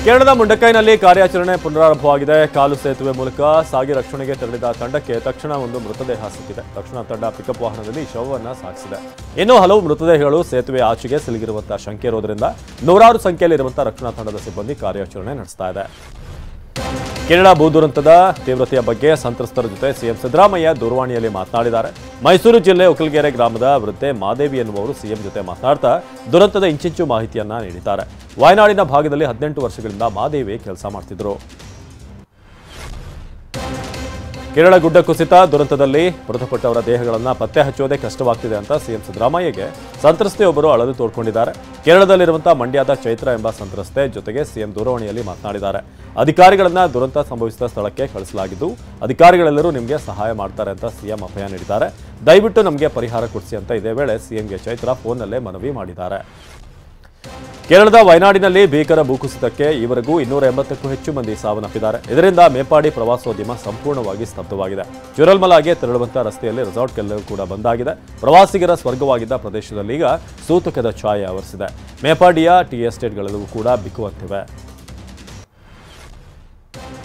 ಕೇರಳದ ಮುಂಡಕೈನಲ್ಲಿ ಕಾರ್ಯಾಚರಣೆ ಪುನರಾರಂಭವಾಗಿದೆ. ಕಾಲು ಸೇತುವೆ ಮೂಲಕ ಸಾಗಿ ರಕ್ಷಣೆಗೆ ತೆರಳಿದ ತಂಡಕ್ಕೆ ತಕ್ಷಣ ಒಂದು ಮೃತದೇಹ ಸಿಕ್ಕಿದೆ. ತಕ್ಷಣ ತಂಡ ಪಿಕಪ್ ವಾಹನದಲ್ಲಿ ಶವವನ್ನು ಸಾಗಿಸಿದೆ. ಇನ್ನು ಹಲವು ಮೃತದೇಹಗಳು ಸೇತುವೆ ಆಚೆಗೆ ಸಿಲುಕಿರುವಂತಹ ಶಂಕೆ ಇರೋದ್ರಿಂದ ನೂರಾರು ಸಂಖ್ಯೆಯಲ್ಲಿರುವಂತಹ ರಕ್ಷಣಾ ತಂಡದ ಸಿಬ್ಬಂದಿ ಕಾರ್ಯಾಚರಣೆ ನಡೆಸ್ತಾ ಇದೆ. ಕೇರಳ ಭೂದುರಂತದ ತೀವ್ರತೆಯ ಬಗ್ಗೆ ಸಂತ್ರಸ್ತರ ಜೊತೆ ಸಿಎಂ ಸಿದ್ದರಾಮಯ್ಯ ದೂರವಾಣಿಯಲ್ಲಿ ಮಾತನಾಡಿದ್ದಾರೆ. ಮೈಸೂರು ಜಿಲ್ಲೆ ಉಕಲ್ಗೆರೆ ಗ್ರಾಮದ ವೃದ್ಧೆ ಮಾದೇವಿ ಎನ್ನುವರು ಸಿಎಂ ಜೊತೆ ಮಾತನಾಡ್ತಾ ದುರಂತದ ಇಂಚಿಂಚು ಮಾಹಿತಿಯನ್ನ ನೀಡಿದ್ದಾರೆ. ವಯನಾಡಿನ ಭಾಗದಲ್ಲಿ 18 ವರ್ಷಗಳಿಂದ ಮಾದೇವಿ ಕೆಲಸ ಮಾಡ್ತಿದ್ರು. ಕೇರಳ ಗುಡ್ಡ ಕುಸಿತ ದುರಂತದಲ್ಲಿ ಮೃತಪಟ್ಟವರ ದೇಹಗಳನ್ನು ಪತ್ತೆ ಹಚ್ಚುವುದೇ ಕಷ್ಟವಾಗ್ತಿದೆ ಅಂತ ಸಿಎಂ ಸಿದ್ದರಾಮಯ್ಯಗೆ ಸಂತ್ರಸ್ತೆಯೊಬ್ಬರು ಅಳಲು ತೋಡ್ಕೊಂಡಿದ್ದಾರೆ. ಕೇರಳದಲ್ಲಿರುವಂತಹ ಮಂಡ್ಯದ ಚೈತ್ರ ಎಂಬ ಸಂತ್ರಸ್ತೆ ಜೊತೆಗೆ ಸಿಎಂ ದೂರವಾಣಿಯಲ್ಲಿ ಮಾತನಾಡಿದ್ದಾರೆ. ಅಧಿಕಾರಿಗಳನ್ನ ದುರಂತ ಸಂಭವಿಸಿದ ಸ್ಥಳಕ್ಕೆ ಕಳಿಸಲಾಗಿದ್ದು ಅಧಿಕಾರಿಗಳೆಲ್ಲರೂ ನಿಮಗೆ ಸಹಾಯ ಮಾಡ್ತಾರೆ ಅಂತ ಸಿಎಂ ಅಭಯ ನೀಡಿದ್ದಾರೆ. ದಯವಿಟ್ಟು ನಮಗೆ ಪರಿಹಾರ ಕೊಡಿಸಿ ಅಂತ ಇದೇ ವೇಳೆ ಸಿಎಂಗೆ ಚೈತ್ರ ಫೋನ್ನಲ್ಲೇ ಮನವಿ ಮಾಡಿದ್ದಾರೆ. ಕೇರಳದ ವಯನಾಡಿನಲ್ಲಿ ಭೀಕರ ಭೂಕುಸಿತಕ್ಕೆ ಈವರೆಗೂ 280ಕ್ಕೂ ಹೆಚ್ಚು ಮಂದಿ ಸಾವನ್ನಪ್ಪಿದ್ದಾರೆ. ಇದರಿಂದ ಮೇಪಾಡಿ ಪ್ರವಾಸೋದ್ಯಮ ಸಂಪೂರ್ಣವಾಗಿ ಸ್ತಬ್ಧವಾಗಿದೆ. ಚುರಲ್ಮಲಾಗೆ ತೆರಳುವಂತಹ ರಸ್ತೆಯಲ್ಲಿ ರೆಸಾರ್ಟ್ಗೆಲ್ಲವೂ ಕೂಡ ಬಂದಾಗಿದೆ. ಪ್ರವಾಸಿಗರ ಸ್ವರ್ಗವಾಗಿದ್ದ ಪ್ರದೇಶದಲ್ಲಿ ಈಗ ಸೂತಕದ ಛಾಯೆ ಆವರಿಸಿದೆ. ಮೇಪಾಡಿಯ ಟೀ ಎಸ್ಟೇಟ್ಗಳೆಲ್ಲವೂ ಕೂಡ ಬಿಕ್ಕುವಂತಿವೆ.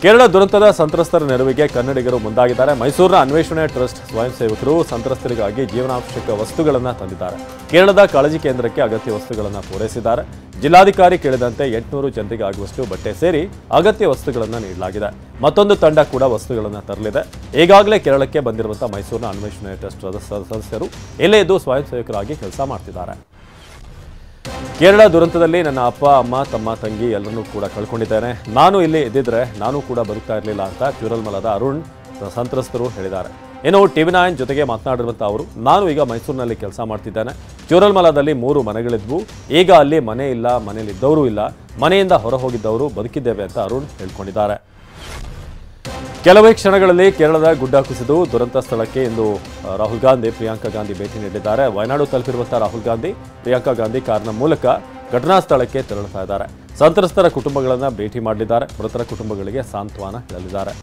ಕೇರಳ ದುರಂತದ ಸಂತ್ರಸ್ತರ ನೆರವಿಗೆ ಕನ್ನಡಿಗರು ಮುಂದಾಗಿದ್ದಾರೆ. ಮೈಸೂರಿನ ಅನ್ವೇಷಣೆ ಟ್ರಸ್ಟ್ ಸ್ವಯಂ ಸೇವಕರು ಸಂತ್ರಸ್ತರಿಗಾಗಿ ಜೀವನಾವಶ್ಯಕ ವಸ್ತುಗಳನ್ನು ತಂದಿದ್ದಾರೆ. ಕೇರಳದ ಕಾಳಜಿ ಕೇಂದ್ರಕ್ಕೆ ಅಗತ್ಯ ವಸ್ತುಗಳನ್ನು ಪೂರೈಸಿದ್ದಾರೆ. ಜಿಲ್ಲಾಧಿಕಾರಿ ಕೇಳಿದಂತೆ 800 ಜನರಿಗೆ ಆಗುವಷ್ಟು ಬಟ್ಟೆ ಸೇರಿ ಅಗತ್ಯ ವಸ್ತುಗಳನ್ನು ನೀಡಲಾಗಿದೆ. ಮತ್ತೊಂದು ತಂಡ ಕೂಡ ವಸ್ತುಗಳನ್ನು ತರಲಿದೆ. ಈಗಾಗಲೇ ಕೇರಳಕ್ಕೆ ಬಂದಿರುವಂತಹ ಮೈಸೂರಿನ ಅನ್ವೇಷಣೆ ಟ್ರಸ್ಟ್ ಸದಸ್ಯರು ಇಲ್ಲೇ ಇದ್ದು ಸ್ವಯಂ ಸೇವಕರಾಗಿ ಕೆಲಸ ಮಾಡ್ತಿದ್ದಾರೆ. ಕೇರಳ ದುರಂತದಲ್ಲಿ ನನ್ನ ಅಪ್ಪ ಅಮ್ಮ ತಮ್ಮ ತಂಗಿ ಎಲ್ಲರನ್ನೂ ಕೂಡ ಕಳ್ಕೊಂಡಿದ್ದೇನೆ. ನಾನು ಇಲ್ಲಿ ಇದ್ದಿದ್ರೆ ನಾನು ಕೂಡ ಬದುಕ್ತಾ ಇರಲಿಲ್ಲ ಅಂತ ಚೂರಲ್ಮಲದ ಅರುಣ್ ಸಂತ್ರಸ್ತರು ಹೇಳಿದ್ದಾರೆ. ಇನ್ನು TV9 ಜೊತೆಗೆ ಮಾತನಾಡಿರುವಂಥ ಅವರು, ನಾನು ಈಗ ಮೈಸೂರಿನಲ್ಲಿ ಕೆಲಸ ಮಾಡ್ತಿದ್ದೇನೆ. ಚೂರಲ್ಮಲದಲ್ಲಿ 3 ಮನೆಗಳಿದ್ವು. ಈಗ ಅಲ್ಲಿ ಮನೆ ಇಲ್ಲ, ಮನೆಯಲ್ಲಿದ್ದವರು ಇಲ್ಲ, ಮನೆಯಿಂದ ಹೊರ ಹೋಗಿದ್ದವರು ಬದುಕಿದ್ದೇವೆ ಅಂತ ಅರುಣ್ ಹೇಳ್ಕೊಂಡಿದ್ದಾರೆ. ಕೆಲವೇ ಕ್ಷಣಗಳಲ್ಲಿ ಕೇರಳದ ಗುಡ್ಡ ಕುಸಿದು ದುರಂತ ಸ್ಥಳಕ್ಕೆ ಇಂದು ರಾಹುಲ್ ಗಾಂಧಿ ಪ್ರಿಯಾಂಕಾ ಗಾಂಧಿ ಭೇಟಿ ನೀಡಿದ್ದಾರೆ. ವಯನಾಡು ತಲುಪಿರುವಂತಹ ರಾಹುಲ್ ಗಾಂಧಿ ಪ್ರಿಯಾಂಕಾ ಗಾಂಧಿ ಕಾರಿನ ಮೂಲಕ ಘಟನಾ ಸ್ಥಳಕ್ಕೆ ತೆರಳುತ್ತಾ ಇದ್ದಾರೆ. ಸಂತ್ರಸ್ತರ ಕುಟುಂಬಗಳನ್ನು ಭೇಟಿ ಮಾಡಲಿದ್ದಾರೆ. ಮೃತರ ಕುಟುಂಬಗಳಿಗೆ ಸಾಂತ್ವನ ಹೇಳಲಿದ್ದಾರೆ.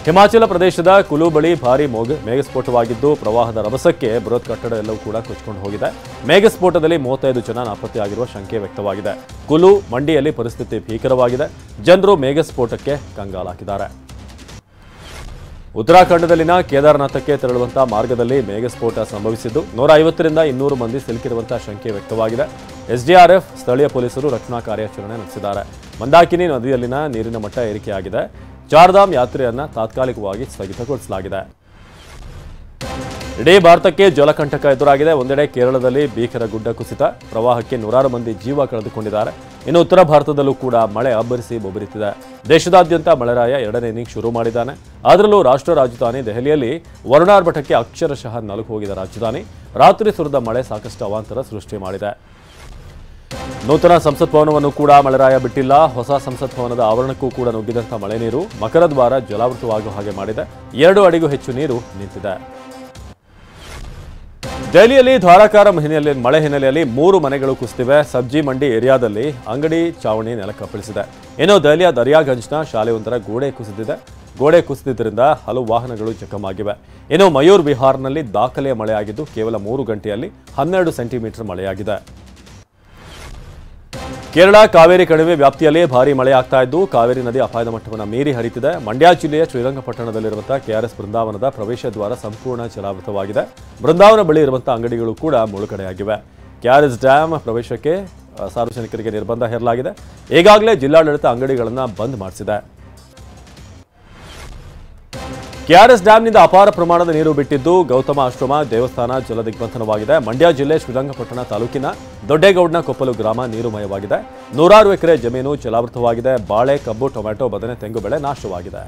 ಹಿಮಾಚಲ ಪ್ರದೇಶದ ಕುಲು ಬಳಿ ಭಾರೀ ಮೇಘಸ್ಫೋಟವಾಗಿದ್ದು ಪ್ರವಾಹದ ರಭಸಕ್ಕೆ ಬೃಹತ್ ಕಟ್ಟಡ ಎಲ್ಲವೂ ಕೂಡ ಕೊಚ್ಚಿಕೊಂಡು ಹೋಗಿದೆ. ಮೇಘಸ್ಫೋಟದಲ್ಲಿ 35 ಜನ ನಾಪತ್ತೆಯಾಗಿರುವ ಶಂಕೆ ವ್ಯಕ್ತವಾಗಿದೆ. ಕುಲು ಮಂಡಿಯಲ್ಲಿ ಪರಿಸ್ಥಿತಿ ಭೀಕರವಾಗಿದೆ. ಜನರು ಮೇಘಸ್ಫೋಟಕ್ಕೆ ಕಂಗಾಲಾಗಿದ್ದಾರೆ. ಉತ್ತರಾಖಂಡದಲ್ಲಿನ ಕೇದಾರನಾಥಕ್ಕೆ ತೆರಳುವಂತಹ ಮಾರ್ಗದಲ್ಲಿ ಮೇಘಸ್ಫೋಟ ಸಂಭವಿಸಿದ್ದು 150ರಿಂದ 200 ಮಂದಿ ಸಿಲುಕಿರುವಂತಹ ಶಂಕೆ ವ್ಯಕ್ತವಾಗಿದೆ. SDRF ಸ್ಥಳೀಯ ಪೊಲೀಸರು ರಕ್ಷಣಾ ಕಾರ್ಯಾಚರಣೆ ನಡೆಸಿದ್ದಾರೆ. ಮಂದಾಕಿನಿ ನದಿಯಲ್ಲಿನ ನೀರಿನ ಮಟ್ಟ ಏರಿಕೆಯಾಗಿದೆ. ಚಾರ್ಧಾಮ್ ಯಾತ್ರೆಯನ್ನ ತಾತ್ಕಾಲಿಕವಾಗಿ ಸ್ಥಗಿತಗೊಳಿಸಲಾಗಿದೆ. ಇಡೀ ಭಾರತಕ್ಕೆ ಜಲಕಂಟಕ ಎದುರಾಗಿದೆ. ಒಂದೆಡೆ ಕೇರಳದಲ್ಲಿ ಭೀಕರ ಗುಡ್ಡ ಕುಸಿತ, ಪ್ರವಾಹಕ್ಕೆ ನೂರಾರು ಮಂದಿ ಜೀವ ಕಳೆದುಕೊಂಡಿದ್ದಾರೆ. ಇನ್ನು ಉತ್ತರ ಭಾರತದಲ್ಲೂ ಕೂಡ ಮಳೆ ಅಬ್ಬರಿಸಿ ಬೊಬ್ಬರಿತಿದೆ. ದೇಶದಾದ್ಯಂತ ಮಳೆರಾಯ 2ನೇ ಇನ್ನಿಂಗ್ ಶುರು ಮಾಡಿದ್ದಾನೆ. ಅದರಲ್ಲೂ ರಾಷ್ಟ್ರ ರಾಜಧಾನಿ ದೆಹಲಿಯಲ್ಲಿ ವರುಣಾರ್ಭಟಕ್ಕೆ ಅಕ್ಷರಶಃ ನಲುಗು ಹೋಗಿದ ರಾಜಧಾನಿ. ರಾತ್ರಿ ಸುರಿದ ಮಳೆ ಸಾಕಷ್ಟು ಅವಾಂತರ ಸೃಷ್ಟಿ ಮಾಡಿದೆ. ನೂತನ ಸಂಸತ್ ಭವನವನ್ನು ಕೂಡ ಮಳೆರಾಯ ಬಿಟ್ಟಿಲ್ಲ. ಹೊಸ ಸಂಸತ್ ಭವನದ ಆವರಣಕ್ಕೂ ಕೂಡ ನುಗ್ಗಿದಂಥ ಮಳೆ ನೀರು ಮಕರದ್ವಾರ ಜಲಾವೃತವಾಗುವ ಹಾಗೆ ಮಾಡಿದೆ. 2 ಅಡಿಗೂ ಹೆಚ್ಚು ನೀರು ನಿಂತಿದೆ. ದೆಹಲಿಯಲ್ಲಿ ಧಾರಾಕಾರ ಮಳೆ ಹಿನ್ನೆಲೆಯಲ್ಲಿ 3 ಮನೆಗಳು ಕುಸಿದಿವೆ. ಸಬ್ಜಿ ಮಂಡಿ ಏರಿಯಾದಲ್ಲಿ ಅಂಗಡಿ ಚಾವಣಿ ನೆಲಕ್ಕಪ್ಪಳಿಸಿದೆ. ಇನ್ನು ದೆಹಲಿಯ ದರಿಯಾಗಂಜ್ನ ಶಾಲೆಯೊಂದರ ಗೋಡೆ ಕುಸಿದಿದ್ದರಿಂದ ಹಲವು ವಾಹನಗಳು ಜಖಮಾಗಿವೆ. ಇನ್ನು ಮಯೂರ್ ವಿಹಾರ್ನಲ್ಲಿ ದಾಖಲೆಯ ಮಳೆಯಾಗಿದ್ದು ಕೇವಲ 3 ಗಂಟೆಯಲ್ಲಿ 12 ಸೆಂಟಿಮೀಟರ್ ಮಳೆಯಾಗಿದೆ. ಕೇರಳ ಕಾವೇರಿ ಕಣಿವೆ ವ್ಯಾಪ್ತಿಯಲ್ಲಿ ಭಾರೀ ಮಳೆಯಾಗ್ತಾ ಇದ್ದು ಕಾವೇರಿ ನದಿ ಅಪಾಯದ ಮಟ್ಟವನ್ನು ಮೀರಿ ಹರಿತಿದೆ. ಮಂಡ್ಯ ಜಿಲ್ಲೆಯ ಶ್ರೀರಂಗಪಟ್ಟಣದಲ್ಲಿರುವಂತಹ KRS ಬೃಂದಾವನದ ಪ್ರವೇಶ ದ್ವಾರ ಸಂಪೂರ್ಣ ಜಲಾವೃತವಾಗಿದೆ. ಬೃಂದಾವನ ಬಳಿ ಇರುವಂತಹ ಅಂಗಡಿಗಳು ಕೂಡ ಮುಳುಗಡೆಯಾಗಿವೆ. KRS ಡ್ಯಾಮ್ ಪ್ರವೇಶಕ್ಕೆ ಸಾರ್ವಜನಿಕರಿಗೆ ನಿರ್ಬಂಧ ಹೇರಲಾಗಿದೆ. ಈಗಾಗಲೇ ಜಿಲ್ಲಾಡಳಿತ ಅಂಗಡಿಗಳನ್ನು ಬಂದ್ ಮಾಡಿಸಿದೆ. KRS ಡ್ಯಾಂನಿಂದ ಅಪಾರ ಪ್ರಮಾಣದ ನೀರು ಬಿಟ್ಟಿದ್ದು ಗೌತಮ ಆಶ್ರಮ ದೇವಸ್ಥಾನ ಜಲದಿಗ್ಬಂಧನವಾಗಿದೆ. ಮಂಡ್ಯ ಜಿಲ್ಲೆ ಶ್ರೀರಂಗಪಟ್ಟಣ ತಾಲೂಕಿನ ದೊಡ್ಡೇಗೌಡನ ಕೊಪ್ಪಲು ಗ್ರಾಮ ನೀರುಮಯವಾಗಿದೆ. 100 ಎಕರೆ ಜಮೀನು ಜಲಾವೃತವಾಗಿದೆ. ಬಾಳೆ, ಕಬ್ಬು, ಟೊಮೆಟೊ, ಬದನೆ, ತೆಂಗು ಬೆಳೆ ನಾಶವಾಗಿದೆ.